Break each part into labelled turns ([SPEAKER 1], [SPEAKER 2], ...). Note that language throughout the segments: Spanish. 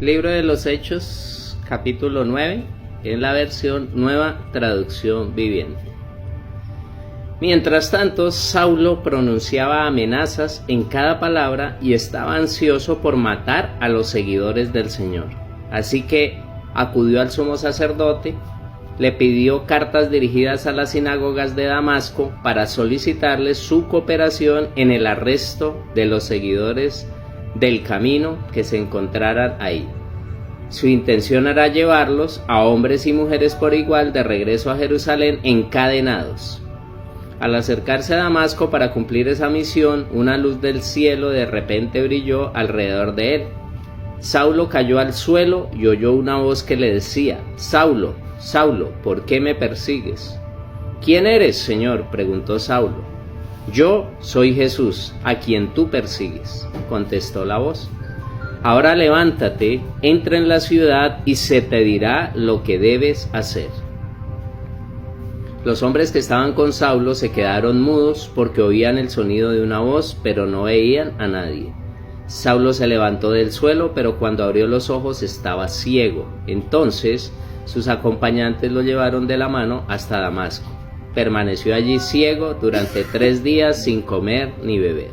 [SPEAKER 1] Libro de los Hechos, capítulo 9, en la versión Nueva Traducción Viviente. Mientras tanto, Saulo pronunciaba amenazas en cada palabra y estaba ansioso por matar a los seguidores del Señor. Así que acudió al sumo sacerdote, le pidió cartas dirigidas a las sinagogas de Damasco para solicitarle su cooperación en el arresto de los seguidores del camino que se encontraran ahí. Su intención era llevarlos, a hombres y mujeres por igual, de regreso a Jerusalén encadenados. Al acercarse a Damasco para cumplir esa misión, una luz del cielo de repente brilló alrededor de él. Saulo cayó al suelo y oyó una voz que le decía: «Saulo, Saulo, ¿por qué me persigues?» «¿Quién eres, Señor?», preguntó Saulo. «Yo soy Jesús, a quien tú persigues», contestó la voz. «Ahora levántate, entra en la ciudad y se te dirá lo que debes hacer». Los hombres que estaban con Saulo se quedaron mudos porque oían el sonido de una voz, pero no veían a nadie. Saulo se levantó del suelo, pero cuando abrió los ojos estaba ciego. Entonces sus acompañantes lo llevaron de la mano hasta Damasco. Permaneció allí ciego durante 3 días sin comer ni beber.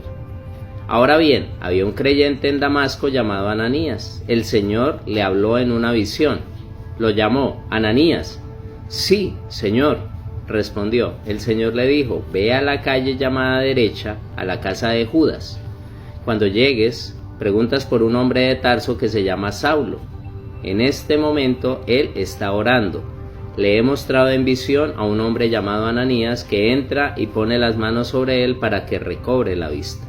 [SPEAKER 1] Ahora bien, había un creyente en Damasco llamado Ananías. El Señor le habló en una visión. Lo llamó: «Ananías». «Sí, Señor», respondió. El Señor le dijo: «Ve a la calle llamada derecha, a la casa de Judas. Cuando llegues, preguntas por un hombre de Tarso que se llama Saulo. En este momento él está orando. Le he mostrado en visión a un hombre llamado Ananías que entra y pone las manos sobre él para que recobre la vista».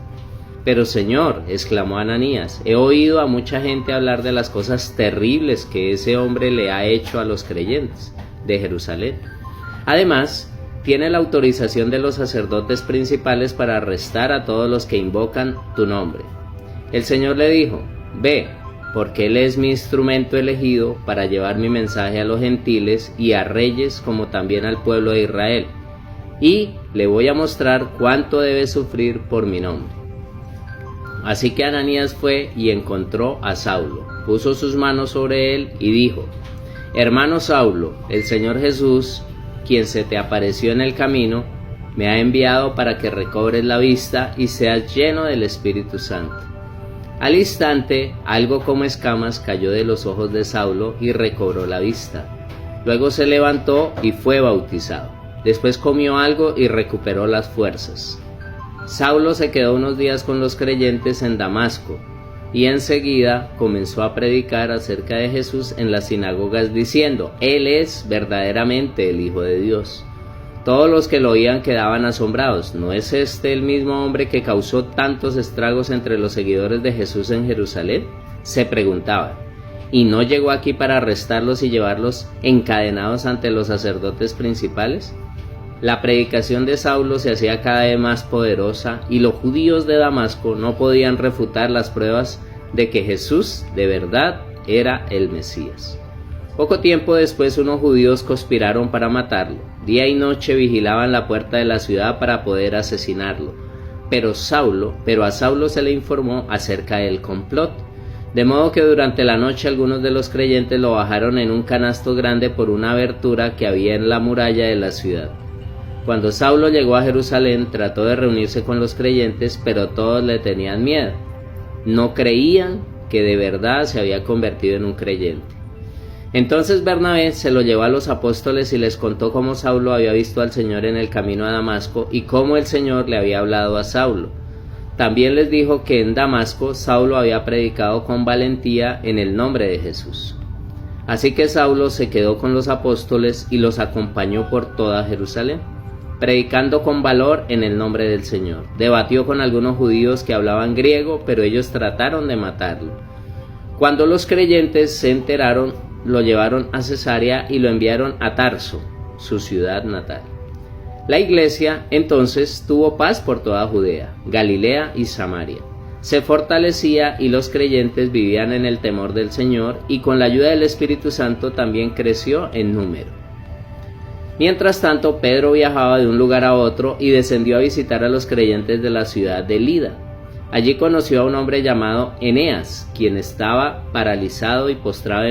[SPEAKER 1] «Pero Señor», exclamó Ananías, «he oído a mucha gente hablar de las cosas terribles que ese hombre le ha hecho a los creyentes de Jerusalén. Además, tiene la autorización de los sacerdotes principales para arrestar a todos los que invocan tu nombre». El Señor le dijo: «Ve, porque él es mi instrumento elegido para llevar mi mensaje a los gentiles y a reyes como también al pueblo de Israel, y le voy a mostrar cuánto debe sufrir por mi nombre». Así que Ananías fue y encontró a Saulo, puso sus manos sobre él y dijo: «Hermano Saulo, el Señor Jesús, quien se te apareció en el camino, me ha enviado para que recobres la vista y seas lleno del Espíritu Santo». Al instante, algo como escamas cayó de los ojos de Saulo y recobró la vista. Luego se levantó y fue bautizado. Después comió algo y recuperó las fuerzas. Saulo se quedó unos días con los creyentes en Damasco y enseguida comenzó a predicar acerca de Jesús en las sinagogas diciendo: «Él es verdaderamente el Hijo de Dios». Todos los que lo oían quedaban asombrados. ¿No es este el mismo hombre que causó tantos estragos entre los seguidores de Jesús en Jerusalén?, se preguntaban. ¿Y no llegó aquí para arrestarlos y llevarlos encadenados ante los sacerdotes principales? La predicación de Saulo se hacía cada vez más poderosa y los judíos de Damasco no podían refutar las pruebas de que Jesús de verdad era el Mesías. Poco tiempo después unos judíos conspiraron para matarlo. Día y noche vigilaban la puerta de la ciudad para poder asesinarlo. Pero a Saulo se le informó acerca del complot. De modo que durante la noche algunos de los creyentes lo bajaron en un canasto grande por una abertura que había en la muralla de la ciudad. Cuando Saulo llegó a Jerusalén, trató de reunirse con los creyentes, pero todos le tenían miedo. No creían que de verdad se había convertido en un creyente. Entonces Bernabé se lo llevó a los apóstoles y les contó cómo Saulo había visto al Señor en el camino a Damasco y cómo el Señor le había hablado a Saulo. También les dijo que en Damasco Saulo había predicado con valentía en el nombre de Jesús. Así que Saulo se quedó con los apóstoles y los acompañó por toda Jerusalén, predicando con valor en el nombre del Señor. Debatió con algunos judíos que hablaban griego, pero ellos trataron de matarlo. Cuando los creyentes se enteraron, lo llevaron a Cesarea y lo enviaron a Tarso, su ciudad natal. La iglesia entonces tuvo paz por toda Judea, Galilea y Samaria. Se fortalecía y los creyentes vivían en el temor del Señor, y con la ayuda del Espíritu Santo también creció en número. Mientras tanto, Pedro viajaba de un lugar a otro y descendió a visitar a los creyentes de la ciudad de Lida. Allí conoció a un hombre llamado Eneas, quien estaba paralizado y postrado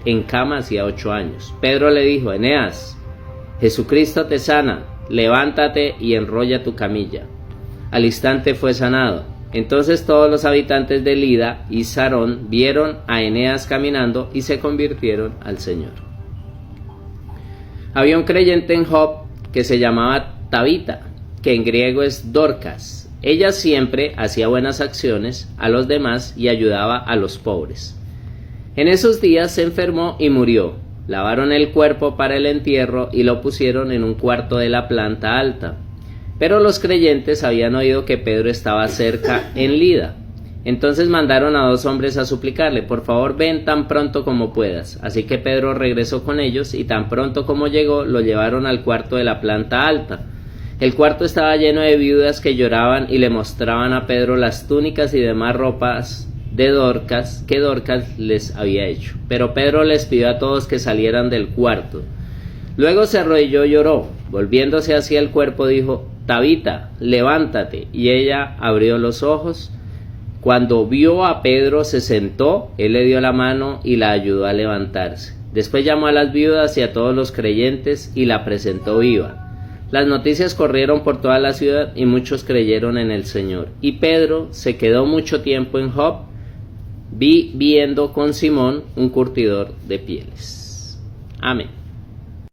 [SPEAKER 1] en cama hacía 8 años. Pedro le dijo: Eneas, Jesucristo te sana, levántate y enrolla tu camilla. Al instante fue sanado. Entonces todos los habitantes de Lida y Sarón vieron a Eneas caminando y se convirtieron al Señor. Había un creyente en Job que se llamaba Tabita, que en griego es Dorcas. Ella siempre hacía buenas acciones a los demás y ayudaba a los pobres. En esos días se enfermó y murió. Lavaron el cuerpo para el entierro y lo pusieron en un cuarto de la planta alta. Pero los creyentes habían oído que Pedro estaba cerca en Lida. Entonces mandaron a 2 hombres a suplicarle: por favor, ven tan pronto como puedas. Así que Pedro regresó con ellos y tan pronto como llegó lo llevaron al cuarto de la planta alta. El cuarto estaba lleno de viudas que lloraban y le mostraban a Pedro las túnicas y demás ropas de Dorcas que Dorcas les había hecho. Pero Pedro les pidió a todos que salieran del cuarto. Luego se arrodilló y lloró. Volviéndose hacia el cuerpo dijo: Tabita, levántate. Y ella abrió los ojos. Cuando vio a Pedro se sentó, él le dio la mano y la ayudó a levantarse. Después llamó a las viudas y a todos los creyentes y la presentó viva. Las noticias corrieron por toda la ciudad y muchos creyeron en el Señor. Y Pedro se quedó mucho tiempo en Job, viviendo con Simón, un curtidor de pieles. Amén.